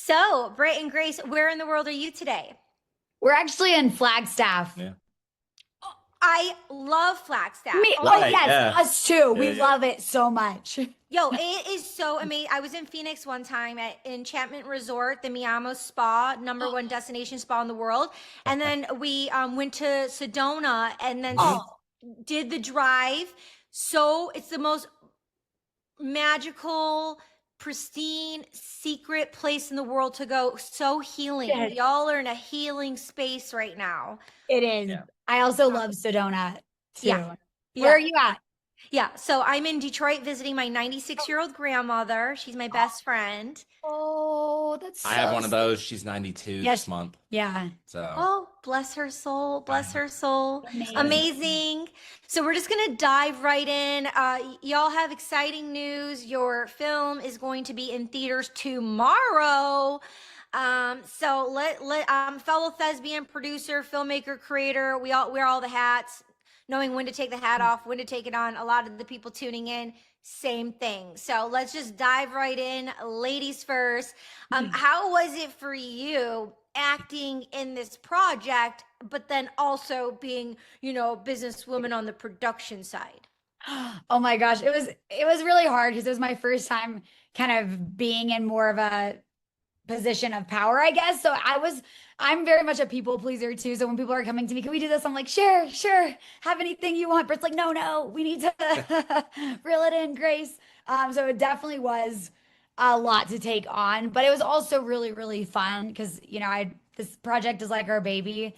So, Britt and Grace, where in the world are you today? We're actually in Flagstaff. Yeah. I love Flagstaff. Me, Oh oh my, Right. yes, Yeah. us too. Yeah. We Yeah. love it so much. yo, it is so amazing. I was in Phoenix one time at Enchantment Resort, the Miamo Spa, number one destination spa in the world. And then we went to Sedona and then Mhm. Oh, did the drive. So it's the most magical, pristine, secret place in the world to go. So healing. yes, Y'all are in a healing space right now. it is. Yeah. I also love Sedona Yeah. too. Where Yeah. are you at? Yeah. So I'm in Detroit visiting my 96-year-old grandmother. She's my best friend. Oh, that's I have so one of those. She's 92 yes. this month. Yeah. So Oh, bless her soul. Bless her soul. Amazing. Amazing. So we're just going to dive right in. Y'all have exciting news. Your film is going to be in theaters tomorrow. So fellow thespian, producer, filmmaker, creator. We all wear all the hats, knowing when to take the hat off, when to take it on. A lot of the people tuning in, same thing. So let's just dive right in. Ladies first. How was it for you acting in this project, but then also being, businesswoman on the production side? Oh my gosh, it was really hard because it was my first time kind of being in more of a position of power, I guess. So I'm very much a people pleaser too. So when people are coming to me, can we do this? I'm like, sure, sure. Have anything you want. But it's like, no, no, we need to reel it in, Grace. So it definitely was a lot to take on, but it was also really, really fun because, this project is like our baby.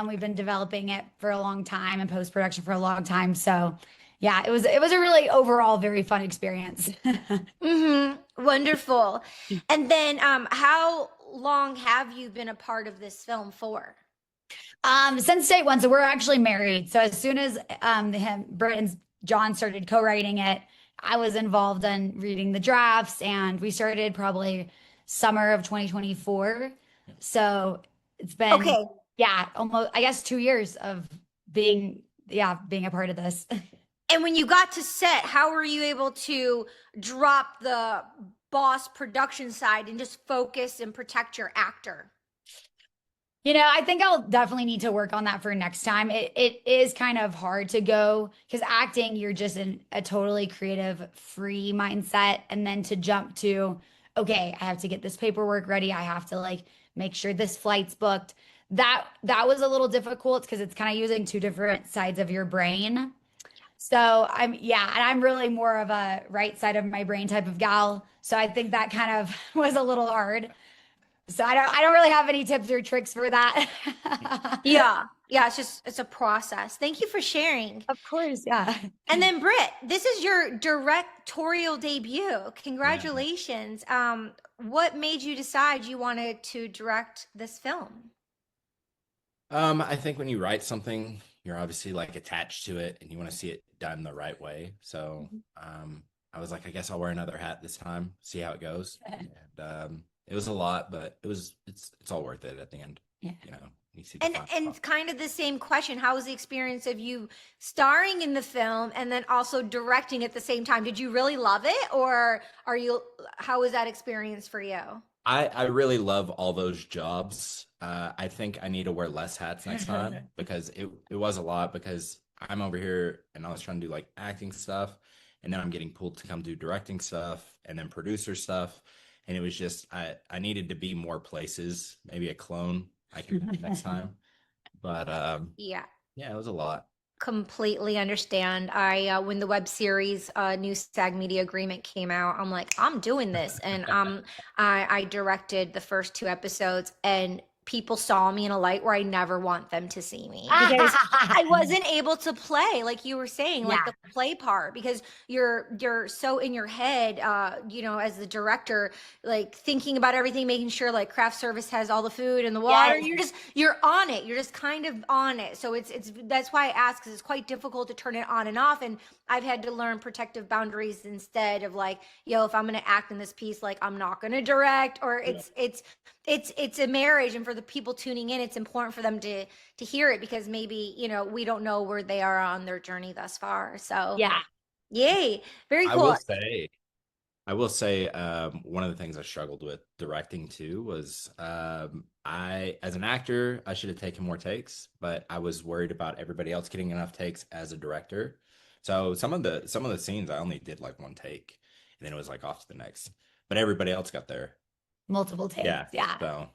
We've been developing it for a long time and post-production for a long time. So yeah, it was a really overall very fun experience. Wonderful. And then how long have you been a part of this film for? Since day one, so we're actually married. So as soon as Britt and John started co-writing it, I was involved in reading the drafts, and we started probably summer of 2024. So it's been, Okay. yeah, almost, I guess, 2 years of being a part of this. And when you got to set, how were you able to drop the boss production side and just focus and protect your actor? I think I'll definitely need to work on that for next time. It is kind of hard to go because acting, you're just in a totally creative, free mindset. And then to jump to, okay, I have to get this paperwork ready. I have to like make sure this flight's booked. That was a little difficult because it's kind of using two different sides of your brain. So and I'm really more of a right side of my brain type of gal. So I think that kind of was a little hard. So I don't really have any tips or tricks for that. Yeah. Yeah, it's a process. Thank you for sharing. Of course, yeah. And then Britt, this is your directorial debut. yeah. Congratulations. What made you decide you wanted to direct this film? I think when you write something, you're obviously like attached to it and you want to see it done the right way. So I was like, I guess I'll wear another hat this time, see how it goes. And it was a lot, but it's all worth it at the end. Yeah. You see the And final and product. kind of the same question, how was the experience of you starring in the film and then also directing at the same time? Did you really love it, or how was that experience for you? I really love all those jobs. I think I need to wear less hats next time because it was a lot because I'm over here and I was trying to do like acting stuff and then I'm getting pulled to come do directing stuff and then producer stuff. And it was just I needed to be more places, maybe a clone I can be next time. But Yeah. yeah, it was a lot. Completely understand. I when the web series new SAG media agreement came out, I'm like, I'm doing this. And I directed the first two episodes, and people saw me in a light where I never want them to see me because I wasn't able to play, like you were saying, like Yeah. the play part, because you're so in your head, as the director, like thinking about everything, making sure like craft service has all the food and the water. Yes. You're on it. You're just kind of on it. So it's that's why I ask, because it's quite difficult to turn it on and off. And I've had to learn protective boundaries instead of like, if I'm gonna act in this piece, like I'm not gonna direct, or it's a marriage, and for the people tuning in, it's important for them to hear it, because maybe we don't know where they are on their journey thus far. So Yeah. yay, very I cool. will say I will say one of the things I struggled with directing too was as an actor, I should have taken more takes, but I was worried about everybody else getting enough takes as a director. So some of the scenes I only did like one take, and then it was like off to the next. But everybody else got there. Multiple takes. Yeah. Yeah. So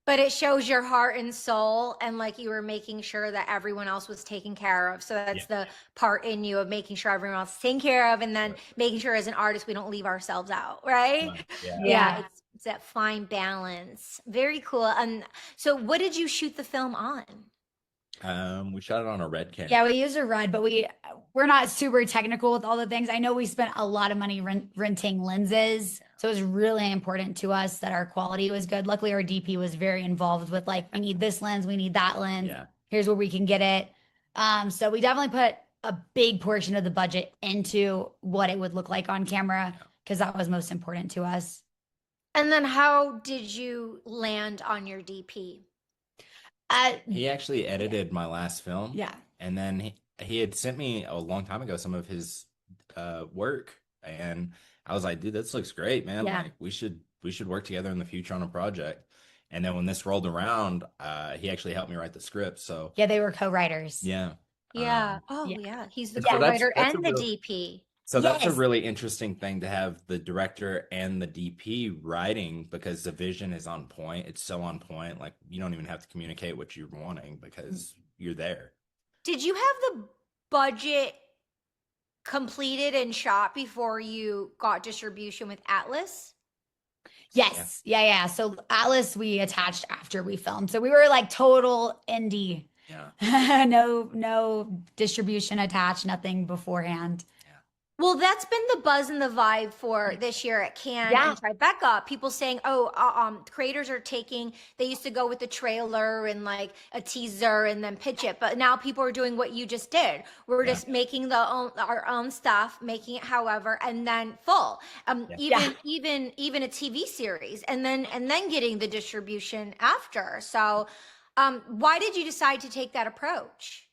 But it shows your heart and soul, and like you were making sure that everyone else was taken care of. So yeah. that's the part in you of making sure everyone else is taken care of, and then Right. making sure as an artist we don't leave ourselves out, right? Right. Yeah. Yeah, Yeah. it's that fine balance. Very cool. And so, what did you shoot the film on? We shot it on a red camera. Yeah, we use a red, but we're not super technical with all the things. I know we spent a lot of money renting lenses, so it was really important to us that our quality was good. Luckily, our DP was very involved with like, we need this lens, we need that lens. Yeah. Here's where we can get it. So we definitely put a big portion of the budget into what it would look like on camera because that was most important to us. And then, how did you land on your DP? He actually edited my last film. Yeah. And then he had sent me a long time ago some of his work. And I was like, dude, this looks great, man. Yeah. Like we should work together in the future on a project. And then when this rolled around, he actually helped me write the script. So Yeah, they were co-writers. yeah. Yeah. Oh, yeah. yeah. He's the And so co-writer that's a and the real- DP. So that's a Yes. really interesting thing to have the director and the DP writing because the vision is on point. It's so on point. Like you don't even have to communicate what you're wanting because you're there. Did you have the budget completed and shot before you got distribution with Atlas? Yes. Yeah. So Atlas we attached after we filmed. So we were like total indie. Yeah. No distribution attached, nothing beforehand. Well, that's been the buzz and the vibe for this year at Cannes Yeah. and Tribeca. People saying, creators are they used to go with the trailer and like a teaser and then pitch it. But now people are doing what you just did. We're Yeah. just making our own stuff, making it however, and then full. Yeah. Even a TV series and then getting the distribution after. So why did you decide to take that approach?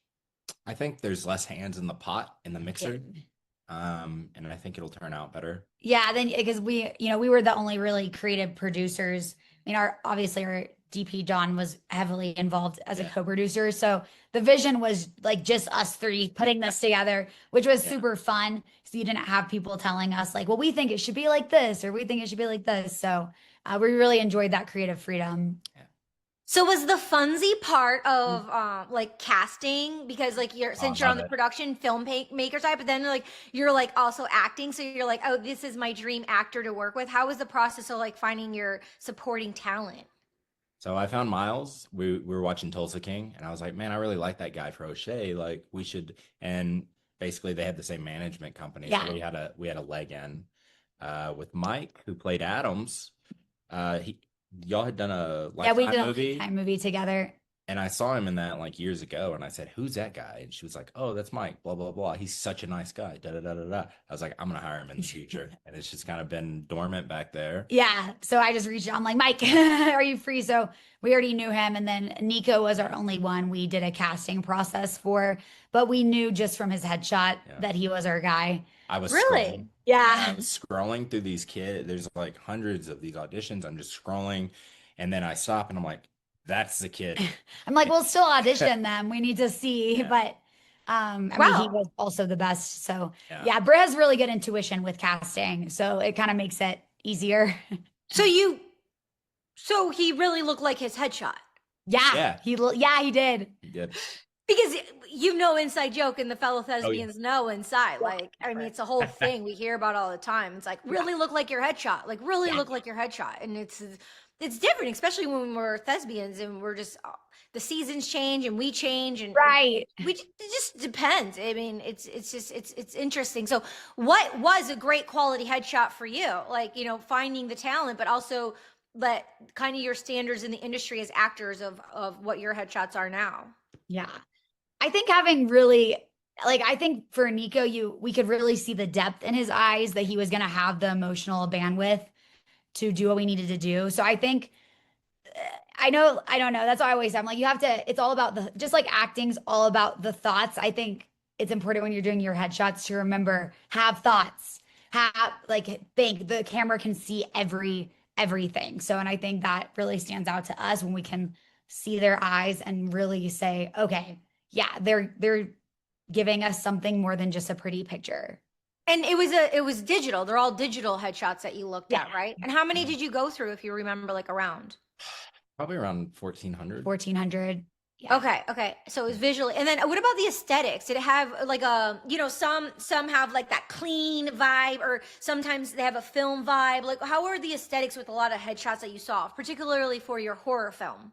I think there's less hands in the pot in the mixer. And I think it'll turn out better. Yeah, then because we were the only really creative producers. I mean, obviously our DP John was heavily involved as a co-producer. So the vision was like just us three putting this together, which was super fun. So you didn't have people telling us like, well, we think it should be like this, or we think it should be like this. So we really enjoyed that creative freedom. So was the funsy part of like casting because like since you're on the production filmmaker side, but then like you're like also acting, so you're like, oh, this is my dream actor to work with. How was the process of like finding your supporting talent? So I found Miles. We were watching Tulsa King, and I was like, man, I really like that guy for O'Shea. Like we should. And basically, they had the same management company, so we had a leg in. With Mike, who played Adams. Y'all had done a we did a movie. Lifetime movie together. And I saw him in that like years ago, and I said, "Who's that guy?" And she was like, "Oh, that's Mike." Blah blah blah. He's such a nice guy. Da da da da da. I was like, "I'm gonna hire him in the future," and it's just kind of been dormant back there. Yeah. So I just reached out. I'm like, Mike, are you free? So we already knew him, and then Nico was our only one we did a casting process for, but we knew just from his headshot that he was our guy. I was Really? Yeah. I was scrolling through these kids. There's like hundreds of these auditions. I'm just scrolling, and then I stop, and I'm like, "That's the kid." I'm like, we'll still audition them. We need to see. Yeah. But I mean, he was also the best. So yeah, Britt has really good intuition with casting. So it kind of makes it easier. So he really looked like his headshot. Yeah. He did. He did. Because inside joke and the fellow thespians know inside. Like, I mean, it's a whole thing we hear about all the time. It's like, really look like your headshot. Like, really look like your headshot. And it's different, especially when we're thespians and we're just, the seasons change and we change. And right. it just depends. I mean, it's interesting. So what was a great quality headshot for you? Like, finding the talent, but also that kind of your standards in the industry as actors of what your headshots are now. Yeah. I think having really, like, I think for Nico, we could really see the depth in his eyes that he was going to have the emotional bandwidth to do what we needed to do. So I think, I don't know. That's what I always say. I'm like, it's all about just like acting's all about the thoughts. I think it's important when you're doing your headshots to remember, have thoughts, have like think the camera can see everything. So, and I think that really stands out to us when we can see their eyes and really say, okay, yeah, they're giving us something more than just a pretty picture. And it was digital. They're all digital headshots that you looked Yeah. at, right? And how many Yeah. did you go through if you remember like around? Probably around 1400. 1400. Yeah. Okay. So it was visually. And then what about the aesthetics? Did it have like a, some have like that clean vibe, or sometimes they have a film vibe. Like how are the aesthetics with a lot of headshots that you saw, particularly for your horror film?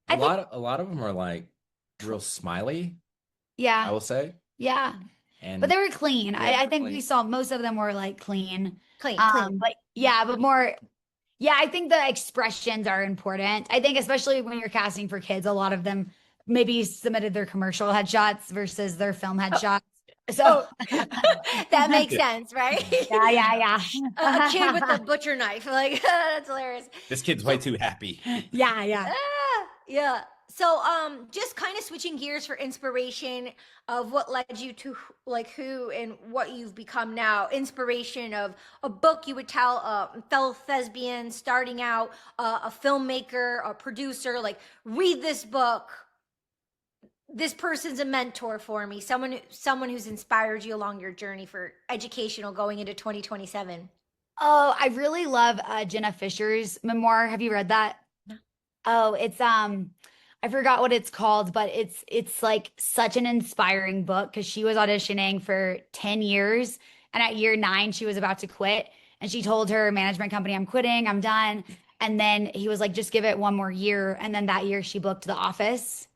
A I think, lot of them are like real smiley, yeah. I will say. Yeah. But And they were clean. yeah, I think we clean. saw most of them were like clean. Clean. But yeah, but more, yeah, I think the expressions are important. I think especially when you're casting for kids, a lot of them maybe submitted their commercial headshots versus their film headshots. So Oh, that makes Yeah. sense, right? yeah. A kid with a butcher knife, like that's hilarious. This kid's way too happy. Yeah. Yeah. So, just kind of switching gears for inspiration of what led you to like who and what you've become now. Inspiration of a book you would tell a fellow thespian starting out, a filmmaker, a producer, like read this book. This person's a mentor for me. Someone who's inspired you along your journey for educational going into 2027. Oh, I really love Jenna Fisher's memoir. Have you read that? No. Oh, it's I forgot what it's called, but it's like such an inspiring book because she was auditioning for 10 years, and at year 9 she was about to quit, and she told her management company, "I'm quitting, I'm done." And then he was like, "Just give it one more year." And then that year she booked The Office,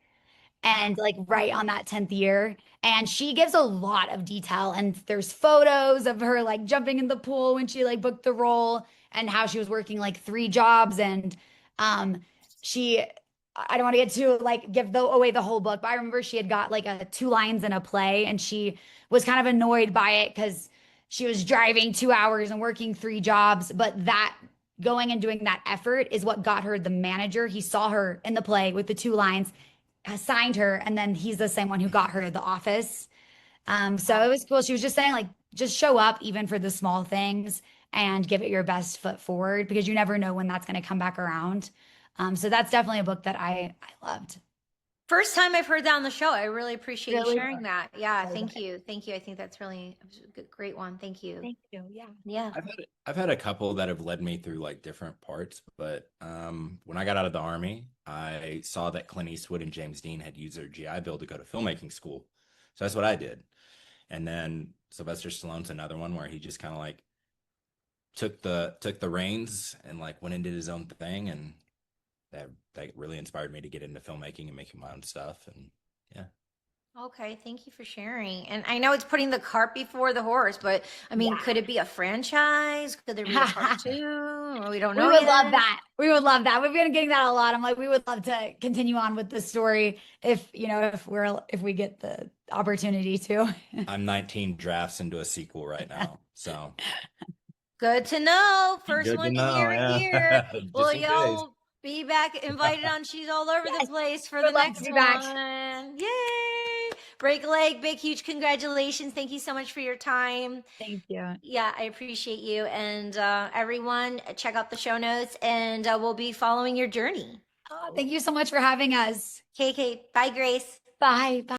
and like right on that 10th year, and she gives a lot of detail, and there's photos of her like jumping in the pool when she like booked the role, and how she was working like 3 jobs, and she I don't want to get too like away the whole book, but I remember she had got like 2 lines in a play, and she was kind of annoyed by it because she was driving 2 hours and working 3 jobs, but that going and doing that effort is what got her the manager. He saw her in the play with the 2 lines, assigned her, and then he's the same one who got her the office. So it was cool. She was just saying, like, just show up even for the small things and give it your best foot forward, because you never know when that's going to come back around. So that's definitely a book that I loved. First time I've heard that on the show. I really appreciate you Really? sharing that. Yeah, Really thank good. you. Thank you. I think that's really it was a great one. Thank you. Thank you. Yeah. Yeah. I've had a couple that have led me through like different parts, but when I got out of the army, I saw that Clint Eastwood and James Dean had used their GI Bill to go to filmmaking school. So that's what I did. And then Sylvester Stallone's another one where he just kind of like took the reins and like went and did his own thing, and that really inspired me to get into filmmaking and making my own stuff. And yeah. Okay, thank you for sharing. And I know it's putting the cart before the horse, but I mean, Yeah. could it be a franchise? Could there be a part 2? We don't We know would yet. love that. We would love that. We've been getting that a lot. I'm like, we would love to continue on with the story if, if we get the opportunity to. I'm 19 drafts into a sequel right now. So Good to know. First good to one to know, hear yeah. it here. Just Well, in case. y'all be back invited on She's All Over the Yes, Place for would the love to next be back. one. Yay! Break a leg, big, huge congratulations. Thank you so much for your time. Thank you. Yeah, I appreciate you. And everyone, check out the show notes, and we'll be following your journey. Oh, thank you so much for having us. KK, bye, Grace. Bye. Bye.